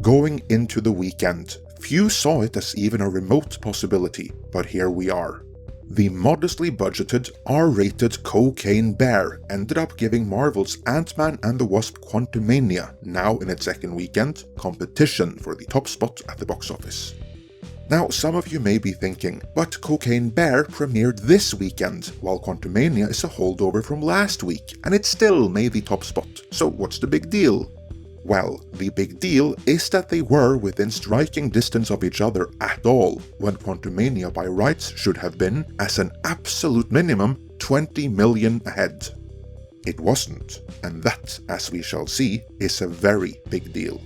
Going into the weekend, few saw it as even a remote possibility, but here we are. The modestly budgeted, R-rated Cocaine Bear ended up giving Marvel's Ant-Man and the Wasp Quantumania, now in its second weekend, competition for the top spot at the box office. Now, some of you may be thinking, but Cocaine Bear premiered this weekend, while Quantumania is a holdover from last week, and it still made the top spot, so what's the big deal? Well, the big deal is that they were within striking distance of each other at all, when Quantumania by rights should have been, as an absolute minimum, 20 million ahead. It wasn't, and that, as we shall see, is a very big deal.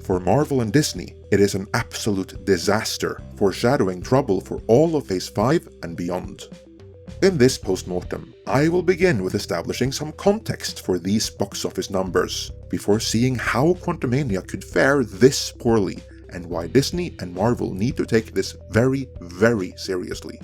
For Marvel and Disney, it is an absolute disaster, foreshadowing trouble for all of Phase 5 and beyond. In this postmortem, I will begin with establishing some context for these box office numbers, before seeing how Quantumania could fare this poorly, and why Disney and Marvel need to take this very, very seriously.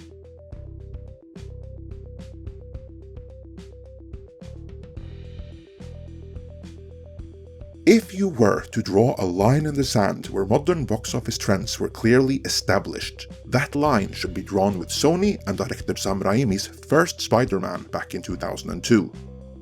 If you were to draw a line in the sand where modern box office trends were clearly established, that line should be drawn with Sony and director Sam Raimi's first Spider-Man back in 2002.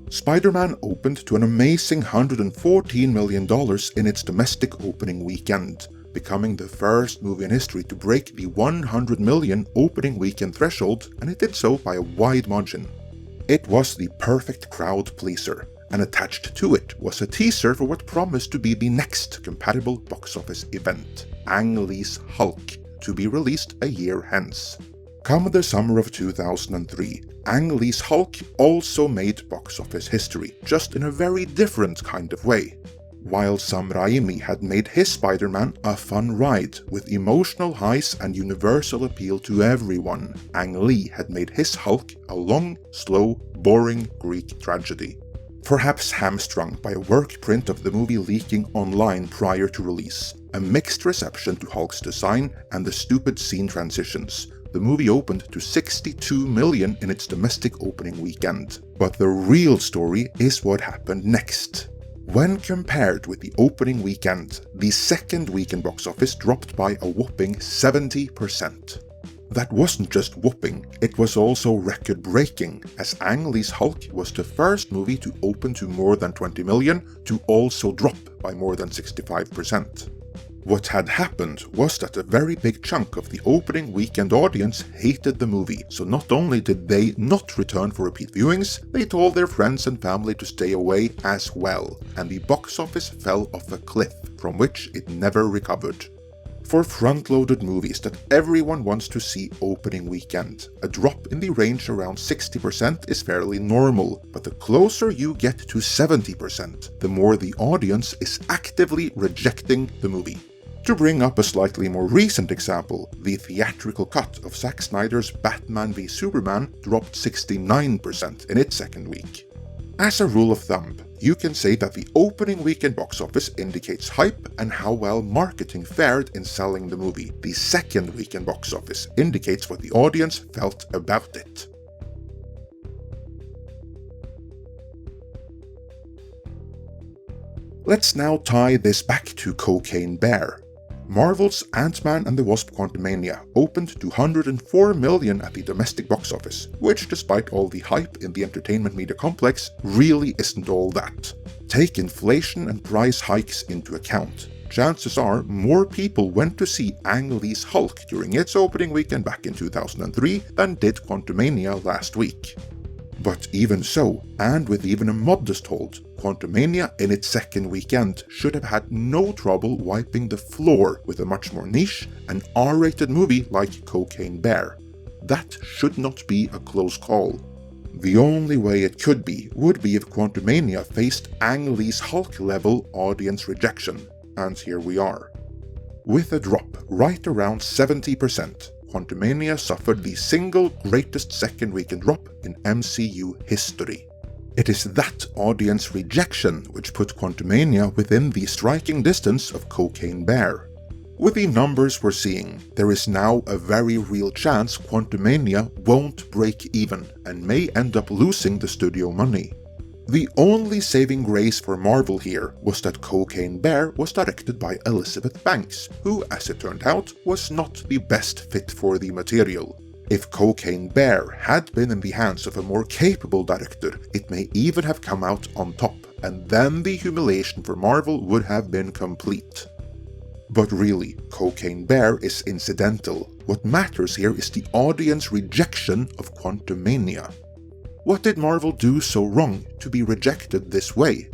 Spider-Man opened to an amazing $114 million in its domestic opening weekend, becoming the first movie in history to break the 100 million opening weekend threshold, and it did so by a wide margin. It was the perfect crowd pleaser, and attached to it was a teaser for what promised to be the next compatible box office event, Ang Lee's Hulk, to be released a year hence. Come the summer of 2003, Ang Lee's Hulk also made box office history, just in a very different kind of way. While Sam Raimi had made his Spider-Man a fun ride, with emotional highs and universal appeal to everyone, Ang Lee had made his Hulk a long, slow, boring Greek tragedy. Perhaps hamstrung by a work print of the movie leaking online prior to release, a mixed reception to Hulk's design, and the stupid scene transitions, the movie opened to 62 million in its domestic opening weekend. But the real story is what happened next. When compared with the opening weekend, the second weekend box office dropped by a whopping 70%. That wasn't just whopping, it was also record-breaking, as Ang Lee's Hulk was the first movie to open to more than 20 million to also drop by more than 65%. What had happened was that a very big chunk of the opening weekend audience hated the movie, so not only did they not return for repeat viewings, they told their friends and family to stay away as well, and the box office fell off a cliff, from which it never recovered. For front-loaded movies that everyone wants to see opening weekend, a drop in the range around 60% is fairly normal, but the closer you get to 70%, the more the audience is actively rejecting the movie. To bring up a slightly more recent example, the theatrical cut of Zack Snyder's Batman v Superman dropped 69% in its second week. As a rule of thumb, you can say that the opening weekend box office indicates hype and how well marketing fared in selling the movie. The second weekend box office indicates what the audience felt about it. Let's now tie this back to Cocaine Bear. Marvel's Ant-Man and the Wasp Quantumania opened to 104 million at the domestic box office, which, despite all the hype in the entertainment media complex, really isn't all that. Take inflation and price hikes into account. Chances are more people went to see Ang Lee's Hulk during its opening weekend back in 2003 than did Quantumania last week. But even so, and with even a modest hold, Quantumania in its second weekend should have had no trouble wiping the floor with a much more niche and R-rated movie like Cocaine Bear. That should not be a close call. The only way it could be would be if Quantumania faced Ang Lee's Hulk-level audience rejection, and here we are. With a drop right around 70%, Quantumania suffered the single greatest second weekend drop in MCU history. It is that audience rejection which put Quantumania within the striking distance of Cocaine Bear. With the numbers we're seeing, there is now a very real chance Quantumania won't break even and may end up losing the studio money. The only saving grace for Marvel here was that Cocaine Bear was directed by Elizabeth Banks, who, as it turned out, was not the best fit for the material. If Cocaine Bear had been in the hands of a more capable director, it may even have come out on top, and then the humiliation for Marvel would have been complete. But really, Cocaine Bear is incidental. What matters here is the audience rejection of Quantumania. What did Marvel do so wrong to be rejected this way?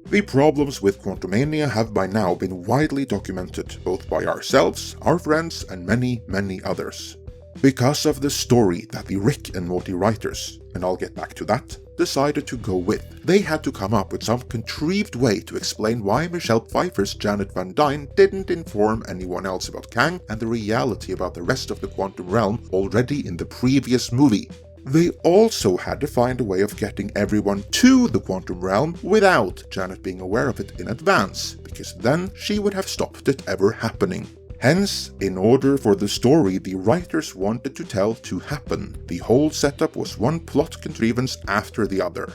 The problems with Quantumania have by now been widely documented, both by ourselves, our friends, and many others. Because of the story that the Rick and Morty writers, and I'll get back to that, decided to go with. They had to come up with some contrived way to explain why Michelle Pfeiffer's Janet Van Dyne didn't inform anyone else about Kang and the reality about the rest of the quantum realm already in the previous movie. They also had to find a way of getting everyone to the quantum realm without Janet being aware of it in advance, because then she would have stopped it ever happening. Hence, in order for the story the writers wanted to tell to happen, the whole setup was one plot contrivance after the other.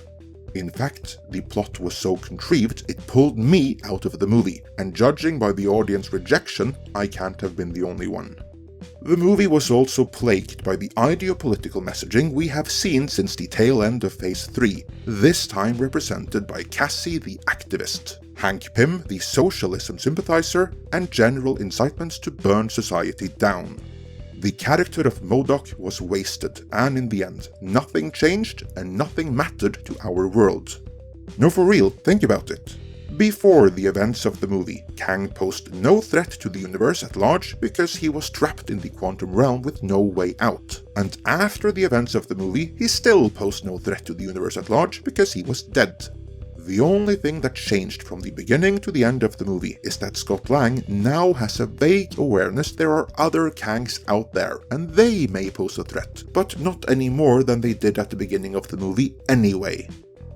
In fact, the plot was so contrived it pulled me out of the movie, and judging by the audience rejection, I can't have been the only one. The movie was also plagued by the ideopolitical messaging we have seen since the tail end of Phase 3, this time represented by Cassie the activist, Hank Pym the socialism sympathizer, and general incitements to burn society down. The character of MODOK was wasted, and in the end, nothing changed and nothing mattered to our world. No, for real, think about it. Before the events of the movie, Kang posed no threat to the universe at large because he was trapped in the quantum realm with no way out. And after the events of the movie, he still posed no threat to the universe at large because he was dead. The only thing that changed from the beginning to the end of the movie is that Scott Lang now has a vague awareness there are other Kangs out there, and they may pose a threat, but not any more than they did at the beginning of the movie anyway.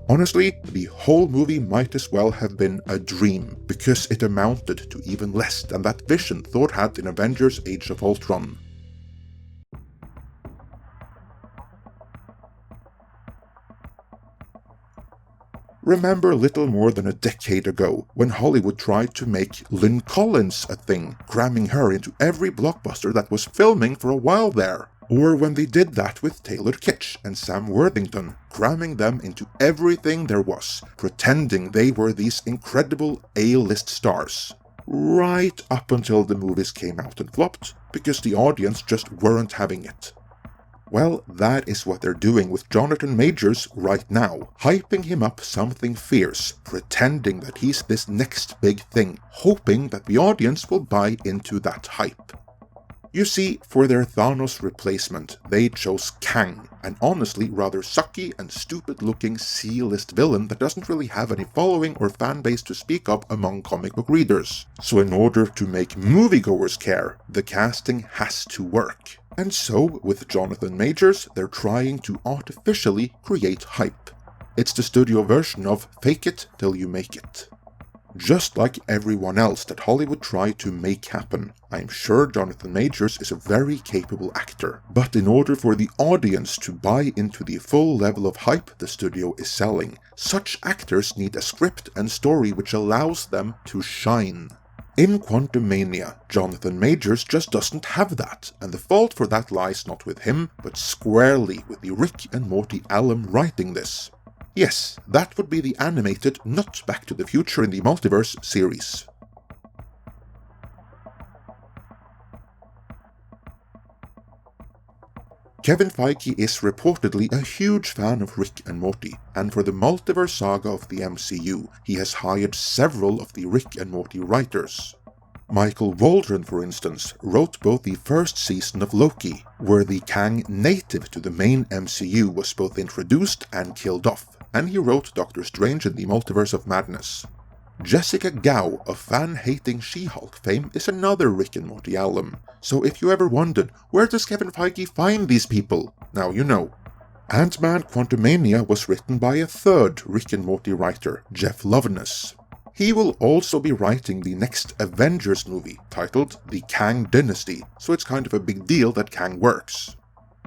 Honestly, the whole movie might as well have been a dream, because it amounted to even less than that vision Thor had in Avengers Age of Ultron. Remember little more than a decade ago, when Hollywood tried to make Lynn Collins a thing, cramming her into every blockbuster that was filming for a while there. Or when they did that with Taylor Kitsch and Sam Worthington, cramming them into everything there was, pretending they were these incredible A-list stars. Right up until the movies came out and flopped, because the audience just weren't having it. Well, that is what they're doing with Jonathan Majors right now, hyping him up something fierce, pretending that he's this next big thing, hoping that the audience will buy into that hype. You see, for their Thanos replacement, they chose Kang, an honestly rather sucky and stupid-looking C-list villain that doesn't really have any following or fanbase to speak of among comic book readers. So in order to make moviegoers care, the casting has to work. And so, with Jonathan Majors, they're trying to artificially create hype. It's the studio version of fake it till you make it. Just like everyone else that Hollywood tried to make happen, I'm sure Jonathan Majors is a very capable actor, but in order for the audience to buy into the full level of hype the studio is selling, such actors need a script and story which allows them to shine. In Quantumania, Jonathan Majors just doesn't have that, and the fault for that lies not with him, but squarely with the Rick and Morty alum writing this. Yes, that would be the animated not Back to the Future in the Multiverse series. Kevin Feige is reportedly a huge fan of Rick and Morty, and for the multiverse saga of the MCU, he has hired several of the Rick and Morty writers. Michael Waldron, for instance, wrote both the first season of Loki, where the Kang native to the main MCU was both introduced and killed off, and he wrote Doctor Strange in the Multiverse of Madness. Jessica Gao of fan-hating She-Hulk fame is another Rick and Morty alum, so if you ever wondered, where does Kevin Feige find these people? Now you know. Ant-Man Quantumania was written by a third Rick and Morty writer, Jeff Loveness. He will also be writing the next Avengers movie, titled The Kang Dynasty, so it's kind of a big deal that Kang works.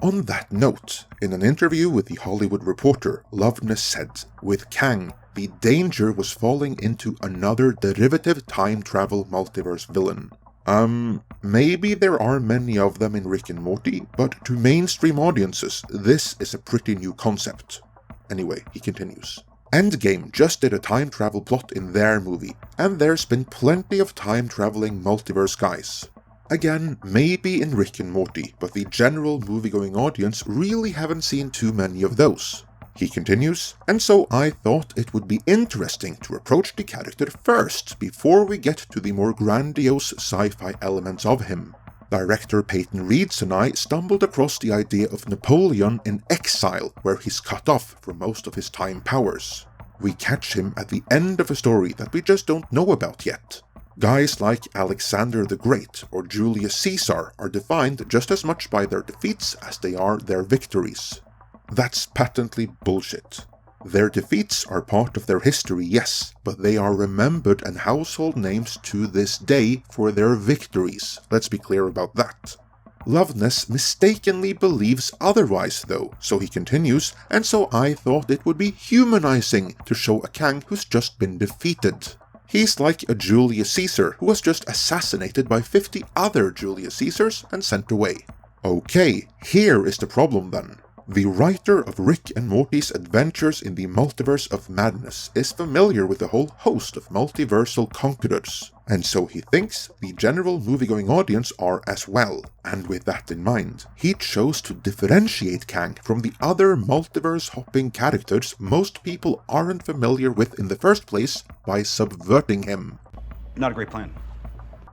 On that note, in an interview with The Hollywood Reporter, Loveness said, with Kang, the danger was falling into another derivative time travel multiverse villain. Maybe there are many of them in Rick and Morty, but to mainstream audiences, this is a pretty new concept. Anyway, he continues. Endgame just did a time travel plot in their movie, and there's been plenty of time traveling multiverse guys. Again, maybe in Rick and Morty, but the general movie-going audience really haven't seen too many of those. He continues, and so I thought it would be interesting to approach the character first, before we get to the more grandiose sci-fi elements of him. Director Peyton Reeds and I stumbled across the idea of Napoleon in exile, where he's cut off from most of his time powers. We catch him at the end of a story that we just don't know about yet. Guys like Alexander the Great or Julius Caesar are defined just as much by their defeats as they are their victories. That's patently bullshit. Their defeats are part of their history, yes, but they are remembered and household names to this day for their victories. Let's be clear about that. Loveness mistakenly believes otherwise though, so he continues, and so I thought it would be humanizing to show a Kang who's just been defeated. He's like a Julius Caesar who was just assassinated by 50 other Julius Caesars and sent away. Okay, here is the problem then. The writer of Rick and Morty's Adventures in the Multiverse of Madness is familiar with a whole host of multiversal conquerors, and so he thinks the general movie-going audience are as well, and with that in mind, he chose to differentiate Kang from the other multiverse-hopping characters most people aren't familiar with in the first place by subverting him. Not a great plan.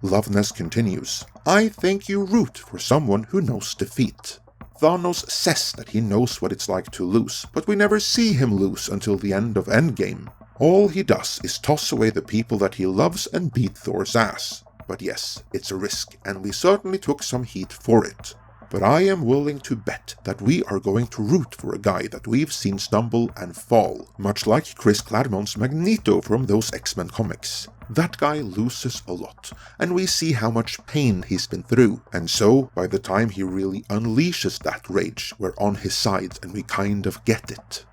Loveness continues, I think you root for someone who knows defeat. Thanos says that he knows what it's like to lose, but we never see him lose until the end of Endgame. All he does is toss away the people that he loves and beat Thor's ass. But yes, it's a risk, and we certainly took some heat for it. But I am willing to bet that we are going to root for a guy that we've seen stumble and fall, much like Chris Claremont's Magneto from those X-Men comics. That guy loses a lot, and we see how much pain he's been through, and so, by the time he really unleashes that rage, we're on his side and we kind of get it.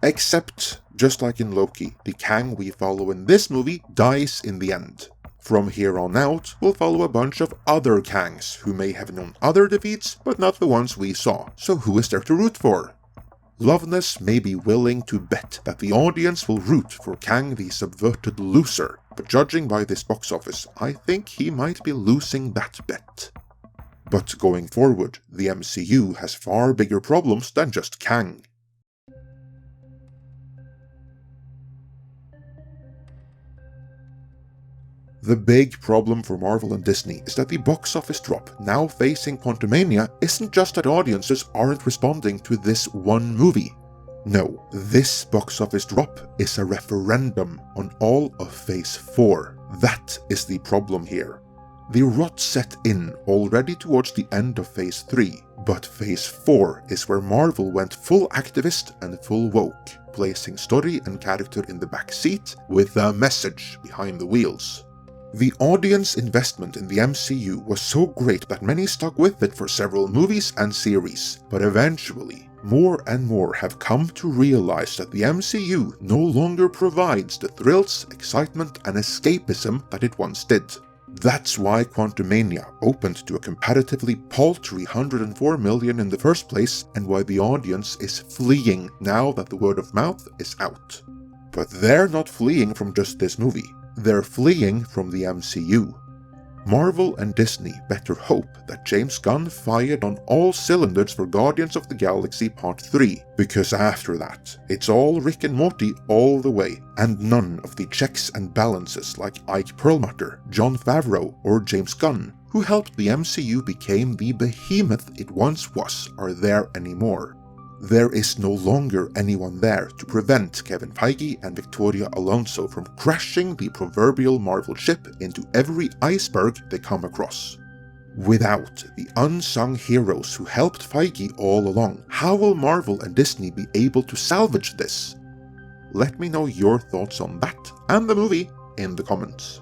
Except, just like in Loki, the Kang we follow in this movie dies in the end. From here on out, we'll follow a bunch of other Kangs who may have known other defeats, but not the ones we saw, so who is there to root for? Loveness may be willing to bet that the audience will root for Kang the subverted loser, but judging by this box office, I think he might be losing that bet. But going forward, the MCU has far bigger problems than just Kang. The big problem for Marvel and Disney is that the box office drop now facing Quantumania isn't just that audiences aren't responding to this one movie. No, this box office drop is a referendum on all of Phase 4. That is the problem here. The rot set in already towards the end of Phase 3, but Phase 4 is where Marvel went full activist and full woke, placing story and character in the back seat with a message behind the wheels. The audience investment in the MCU was so great that many stuck with it for several movies and series, but eventually, more and more have come to realize that the MCU no longer provides the thrills, excitement, and escapism that it once did. That's why Quantumania opened to a comparatively paltry $104 million in the first place, and why the audience is fleeing now that the word of mouth is out. But they're not fleeing from just this movie. They're fleeing from the MCU. Marvel and Disney better hope that James Gunn fired on all cylinders for Guardians of the Galaxy Part 3, because after that, it's all Rick and Morty all the way, and none of the checks and balances like Ike Perlmutter, Jon Favreau, or James Gunn, who helped the MCU become the behemoth it once was, are there anymore. There is no longer anyone there to prevent Kevin Feige and Victoria Alonso from crashing the proverbial Marvel ship into every iceberg they come across. Without the unsung heroes who helped Feige all along, how will Marvel and Disney be able to salvage this? Let me know your thoughts on that and the movie in the comments.